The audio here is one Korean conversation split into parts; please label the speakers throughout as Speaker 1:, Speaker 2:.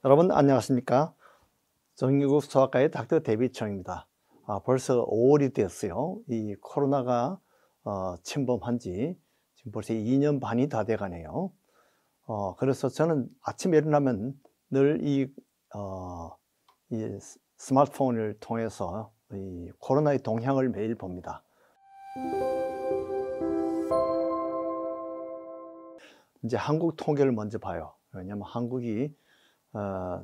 Speaker 1: 여러분 안녕하십니까? 정기국 소아과의 닥터 데이비청입니다. 벌써 5월이 되었어요. 이 코로나가 침범한 지 지금 벌써 2년 반이 다 돼가네요. 그래서 저는 아침에 일어나면 늘 이 스마트폰을 통해서 이 코로나의 동향을 매일 봅니다. 이제 한국 통계를 먼저 봐요. 왜냐하면 한국이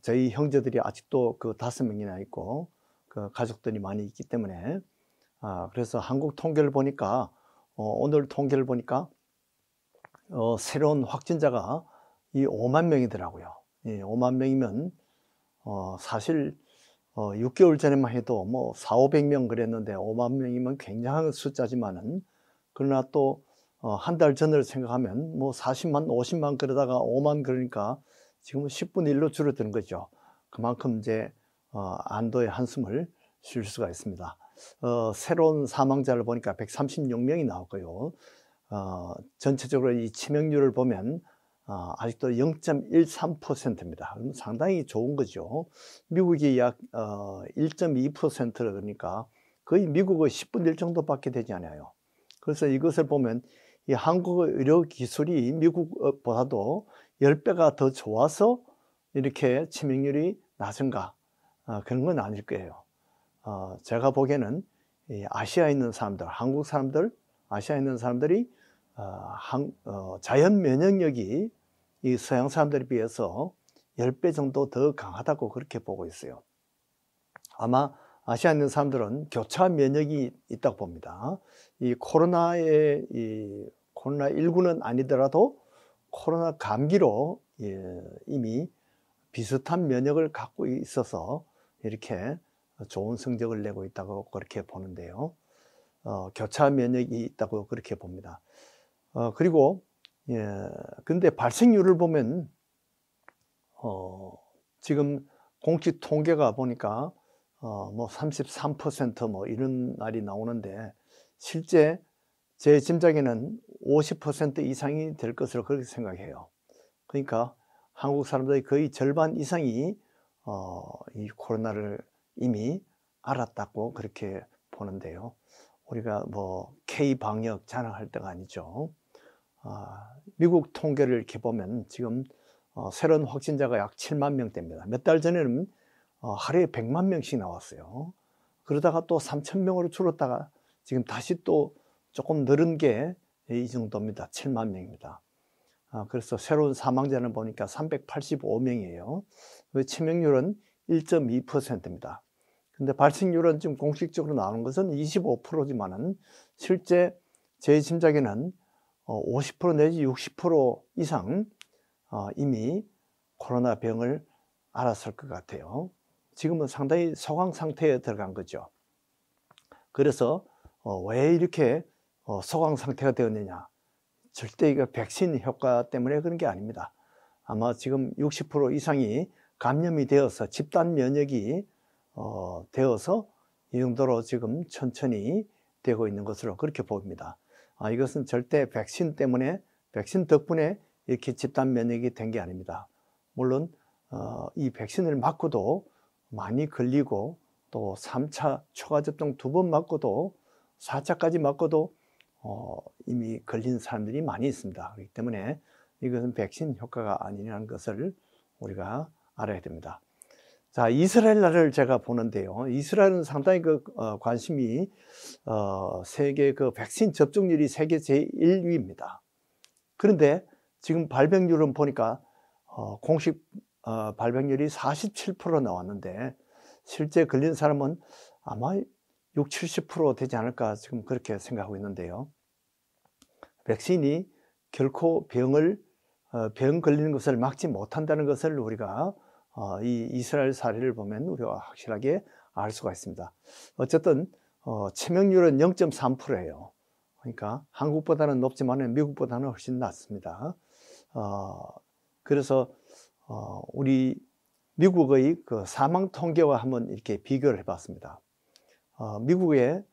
Speaker 1: 저희 형제들이 아직도 그 5명이나 있고 그 가족들이 많이 있기 때문에 그래서 한국 통계를 보니까 오늘 통계를 보니까 새로운 확진자가 이 5만 명이더라고요. 5만 명이면 사실 6개월 전에만 해도 뭐 400~500명 그랬는데 5만 명이면 굉장한 숫자지만은 그러나 또 한 달 전을 생각하면 뭐 40만, 50만 그러다가 5만 그러니까 지금은 10분의 1로 줄어드는 거죠. 그만큼 이제 안도의 한숨을 쉴 수가 있습니다. 새로운 사망자를 보니까 136명이 나왔고요. 전체적으로 이 치명률을 보면 아직도 0.13%입니다. 상당히 좋은 거죠. 미국이 약 1.2%라 그러니까 거의 미국의 10분의 1 정도밖에 되지 않아요. 그래서 이것을 보면 이 한국의 의료 기술이 미국보다도 10배가 더 좋아서 이렇게 치명률이 낮은가? 그런 건 아닐 거예요. 제가 보기에는 이 아시아에 있는 사람들, 한국 사람들, 아시아에 있는 사람들이 자연 면역력이 이 서양 사람들에 비해서 10배 정도 더 강하다고 그렇게 보고 있어요. 아마 아시아에 있는 사람들은 교차 면역이 있다고 봅니다. 이 코로나19는 아니더라도 코로나 감기로 이미 비슷한 면역을 갖고 있어서 이렇게 좋은 성적을 내고 있다고 그렇게 보는데요. 교차 면역이 있다고 그렇게 봅니다. 그리고 근데 발생률을 보면 지금 공식 통계가 보니까 뭐 33% 뭐 이런 날이 나오는데 실제 제 짐작에는 50% 이상이 될 것으로 그렇게 생각해요. 그러니까 한국 사람들의 거의 절반 이상이 이 코로나를 이미 알았다고 그렇게 보는데요. 우리가 뭐 K-방역 자랑할 때가 아니죠. 미국 통계를 이렇게 보면 지금 새로운 확진자가 약 7만 명대입니다. 몇 달 전에는 하루에 100만 명씩 나왔어요. 그러다가 또 3천 명으로 줄었다가 지금 다시 또 조금 늘은 게 이 정도입니다. 7만 명입니다. 그래서 새로운 사망자는 보니까 385명이에요. 치명률은 1.2%입니다. 근데 발생률은 지금 공식적으로 나오는 것은 25%지만은 실제 제 짐작에는 50% 내지 60% 이상 이미 코로나 병을 알았을 것 같아요. 지금은 상당히 소강 상태에 들어간 거죠. 그래서 왜 이렇게 소강 상태가 되었느냐? 절대 이거 백신 효과 때문에 그런 게 아닙니다. 아마 지금 60% 이상이 감염이 되어서 집단 면역이 되어서 이 정도로 지금 천천히 되고 있는 것으로 그렇게 봅니다. 이것은 절대 백신 때문에, 백신 덕분에 이렇게 집단 면역이 된 게 아닙니다. 물론 이 백신을 맞고도 많이 걸리고 또 3차 추가 접종 2번 맞고도 4차까지 맞고도 이미 걸린 사람들이 많이 있습니다. 그렇기 때문에 이것은 백신 효과가 아니라는 것을 우리가 알아야 됩니다. 자, 이스라엘 나라를 제가 보는데요. 이스라엘은 상당히 관심이 세계 백신 접종률이 세계 제1위입니다. 그런데 지금 발병률은 보니까 공식 발병률이 47% 나왔는데 실제 걸린 사람은 아마 60~70% 되지 않을까 지금 그렇게 생각하고 있는데요. 백신이 결코 병 걸리는 것을 막지 못한다는 것을 우리가 이 이스라엘 사례를 보면 우리가 확실하게 알 수가 있습니다. 어쨌든 치명률은 0.3%예요. 그러니까 한국보다는 높지만 미국보다는 훨씬 낮습니다. 그래서 우리 미국의 그 사망 통계와 한번 이렇게 비교를 해봤습니다. 미국에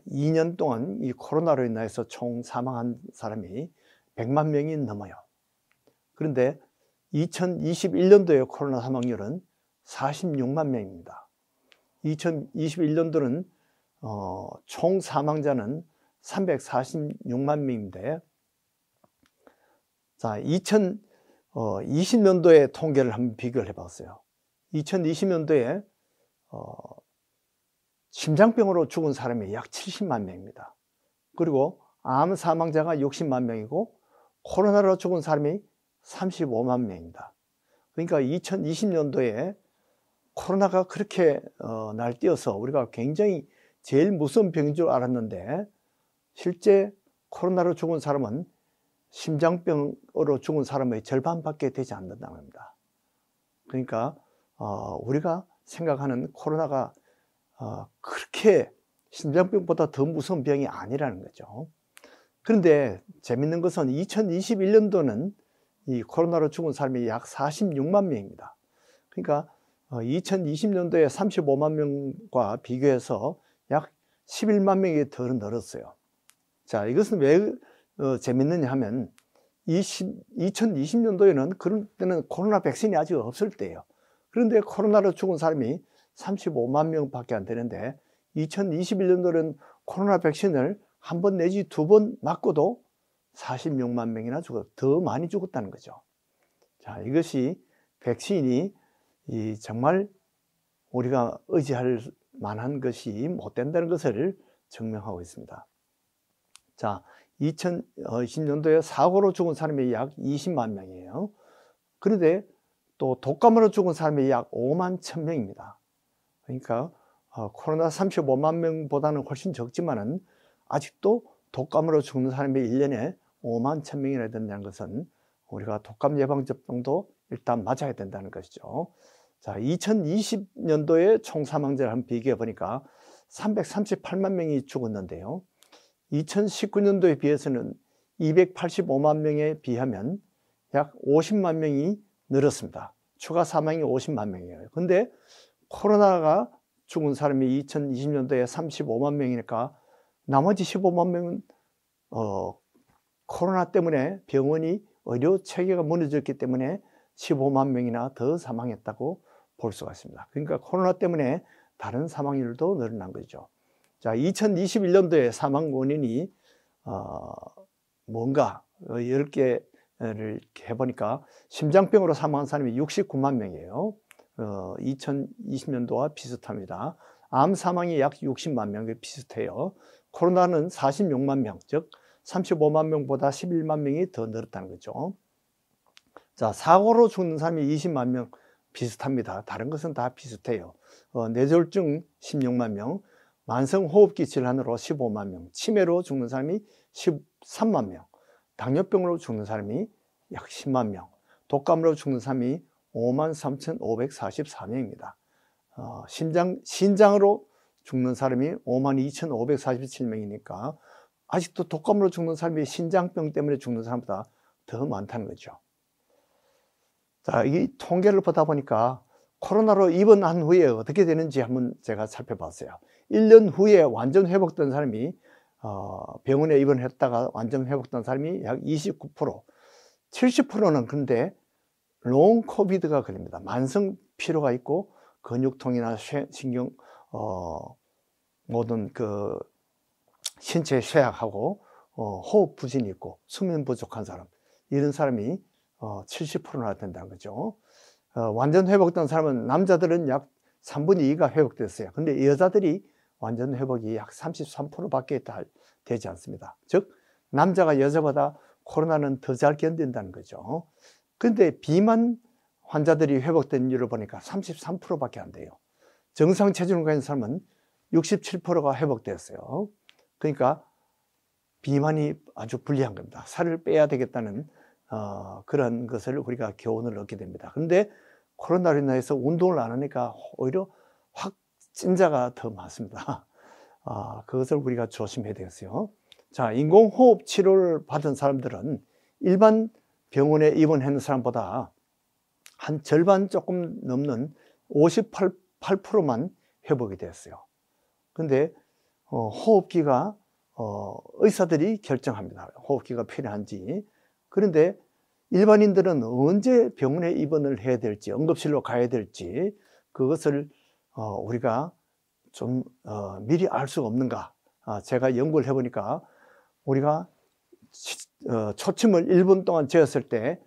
Speaker 1: 2년 동안 이 코로나로 인해서 총 사망한 사람이 100만 명이 넘어요. 그런데 2021년도의 코로나 사망률은 46만 명입니다. 2021년도는 총 사망자는 346만 명인데, 자, 2020년도의 통계를 한번 비교를 해봤어요. 2020년도에 심장병으로 죽은 사람이 약 70만 명입니다. 그리고 암 사망자가 60만 명이고 코로나로 죽은 사람이 35만 명입니다. 그러니까 2020년도에 코로나가 그렇게 날뛰어서 우리가 굉장히 제일 무서운 병인 줄 알았는데, 실제 코로나로 죽은 사람은 심장병으로 죽은 사람의 절반밖에 되지 않는다는 겁니다. 그러니까 우리가 생각하는 코로나가 그렇게 심장병보다 더 무서운 병이 아니라는 거죠. 그런데 재밌는 것은 2021년도는 이 코로나로 죽은 사람이 약 46만 명입니다. 그러니까 2020년도에 35만 명과 비교해서 약 11만 명이 더 늘었어요. 자, 이것은 왜 재밌느냐 하면 2020년도에는 그럴 때는 코로나 백신이 아직 없을 때예요. 그런데 코로나로 죽은 사람이 35만 명밖에 안 되는데 2021년도는 코로나 백신을 한 번 내지 두 번 맞고도 46만 명이나 더 많이 죽었다는 거죠. 자, 이것이 백신이 정말 우리가 의지할 만한 것이 못 된다는 것을 증명하고 있습니다. 자, 2020년도에 사고로 죽은 사람이 약 20만 명이에요. 그런데 또 독감으로 죽은 사람이 약 5만 1,000명입니다. 그러니까 코로나 35만 명보다는 훨씬 적지만은 아직도 독감으로 죽는 사람이 1년에 5만 1,000명이나 된다는 것은 우리가 독감 예방접종도 일단 맞아야 된다는 것이죠. 자, 2020년도에 총 사망자를 한번 비교해 보니까 338만 명이 죽었는데요. 2019년도에 비해서는 285만 명에 비하면 약 50만 명이 늘었습니다. 추가 사망이 50만 명이에요. 근데 코로나가 죽은 사람이 2020년도에 35만 명이니까 나머지 15만 명은 코로나 때문에 병원이 의료 체계가 무너졌기 때문에 15만 명이나 더 사망했다고 볼 수가 있습니다. 그러니까 코로나 때문에 다른 사망률도 늘어난 거죠. 자, 2021년도에 사망 원인이 뭔가 10개를 해보니까 심장병으로 사망한 사람이 69만 명이에요. 2020년도와 비슷합니다. 암 사망이 약 60만 명 비슷해요. 코로나는 46만 명, 즉 35만 명보다 11만 명이 더 늘었다는 거죠. 자, 사고로 죽는 사람이 20만 명 비슷합니다. 다른 것은 다 비슷해요. 뇌졸중 16만 명, 만성호흡기 질환으로 15만 명, 치매로 죽는 사람이 13만 명, 당뇨병으로 죽는 사람이 약 10만 명, 독감으로 죽는 사람이 53,544명입니다. 신장으로 죽는 사람이 52,547명이니까 아직도 독감으로 죽는 사람이 신장병 때문에 죽는 사람보다 더 많다는 거죠. 자, 이 통계를 보다 보니까 코로나로 입원한 후에 어떻게 되는지 한번 제가 살펴봤어요. 1년 후에 완전 회복된 사람이 병원에 입원했다가 완전 회복된 사람이 약 29%, 70%는 근데 롱 코비드가 걸립니다. 만성 피로가 있고 근육통이나 신경 모든 그 신체 쇠약하고 호흡 부진이 있고 수면 부족한 사람, 이런 사람이 70%나 된다는 거죠. 완전 회복된 사람은 남자들은 약 3분의 2가 회복됐어요. 근데 여자들이 완전 회복이 약 33%밖에 되지 않습니다. 즉 남자가 여자보다 코로나는 더 잘 견딘다는 거죠. 그런데 비만 환자들이 회복된 이유를 보니까 33%밖에 안 돼요. 정상 체중을 가진 사람은 67%가 회복되었어요. 그러니까 비만이 아주 불리한 겁니다. 살을 빼야 되겠다는 그런 것을 우리가 교훈을 얻게 됩니다. 그런데 코로나로 인해서 운동을 안 하니까 오히려 확진자가 더 많습니다. 그것을 우리가 조심해야 되겠어요. 자, 인공호흡 치료를 받은 사람들은 일반 병원에 입원하는 사람보다 한 절반 조금 넘는 58%만 회복이 되었어요. 근데 호흡기가 의사들이 결정합니다. 호흡기가 필요한지. 그런데 일반인들은 언제 병원에 입원을 해야 될지, 응급실로 가야 될지 그것을 우리가 좀 미리 알 수가 없는가. 제가 연구를 해보니까 우리가 초침을 1분 동안 재었을 때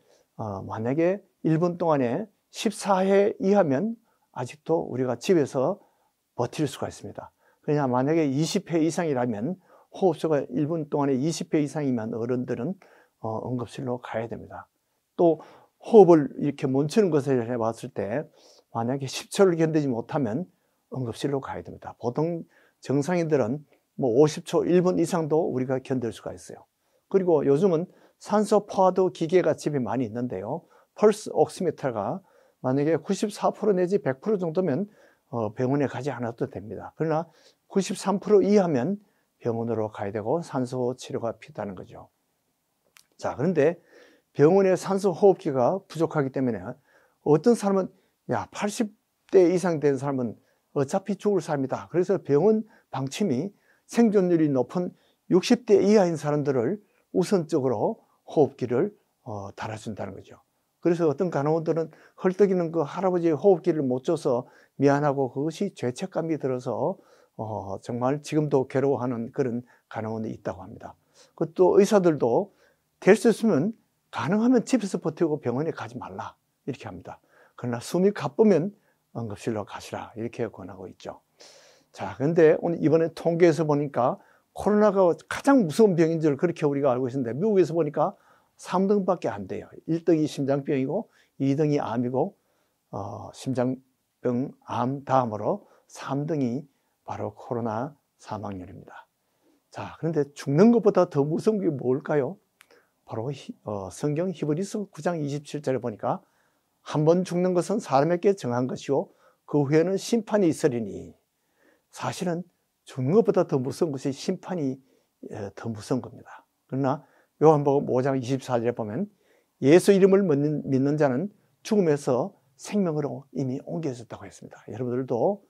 Speaker 1: 만약에 1분 동안에 14회 이하면 아직도 우리가 집에서 버틸 수가 있습니다. 그냥 만약에 20회 이상이라면, 호흡수가 1분 동안에 20회 이상이면 어른들은 응급실로 가야 됩니다. 또 호흡을 이렇게 멈추는 것을 해봤을 때 만약에 10초를 견디지 못하면 응급실로 가야 됩니다. 보통 정상인들은 뭐 50초, 1분 이상도 우리가 견딜 수가 있어요. 그리고 요즘은 산소 포화도 기계가 집에 많이 있는데요. 펄스 옥시미터가 만약에 94% 내지 100% 정도면 병원에 가지 않아도 됩니다. 그러나 93% 이하면 병원으로 가야 되고 산소 치료가 필요하다는 거죠. 자, 그런데 병원에 산소 호흡기가 부족하기 때문에 어떤 사람은 80대 이상 된 사람은 어차피 죽을 사람이다. 그래서 병원 방침이 생존율이 높은 60대 이하인 사람들을 우선적으로 호흡기를 달아준다는 거죠. 그래서 어떤 간호원들은 헐떡이는 그 할아버지의 호흡기를 못 줘서 미안하고 그것이 죄책감이 들어서 정말 지금도 괴로워하는 그런 간호원이 있다고 합니다. 또 의사들도 될 수 있으면 가능하면 집에서 버티고 병원에 가지 말라 이렇게 합니다. 그러나 숨이 가쁘면 응급실로 가시라 이렇게 권하고 있죠. 자, 그런데 오늘 이번에 통계에서 보니까 코로나가 가장 무서운 병인 줄 그렇게 우리가 알고 있는데 미국에서 보니까 3등밖에 안 돼요. 1등이 심장병이고 2등이 암이고 심장병, 암 다음으로 3등이 바로 코로나 사망률입니다. 자, 그런데 죽는 것보다 더 무서운 게 뭘까요? 바로 성경 히브리서 9장 27절에 보니까 한 번 죽는 것은 사람에게 정한 것이요 그 후에는 심판이 있으리니, 사실은 죽는 것보다 더 무서운 것이 심판이 더 무서운 겁니다. 그러나 요한복음 5장 24절에 보면 예수 이름을 믿는 자는 죽음에서 생명으로 이미 옮겨졌다고 했습니다. 여러분들도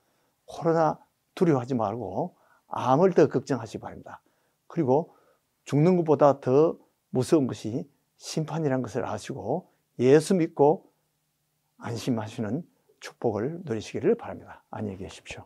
Speaker 1: 코로나 두려워하지 말고 암을 더 걱정하시기 바랍니다. 그리고 죽는 것보다 더 무서운 것이 심판이라는 것을 아시고 예수 믿고 안심하시는 축복을 누리시기를 바랍니다. 안녕히 계십시오.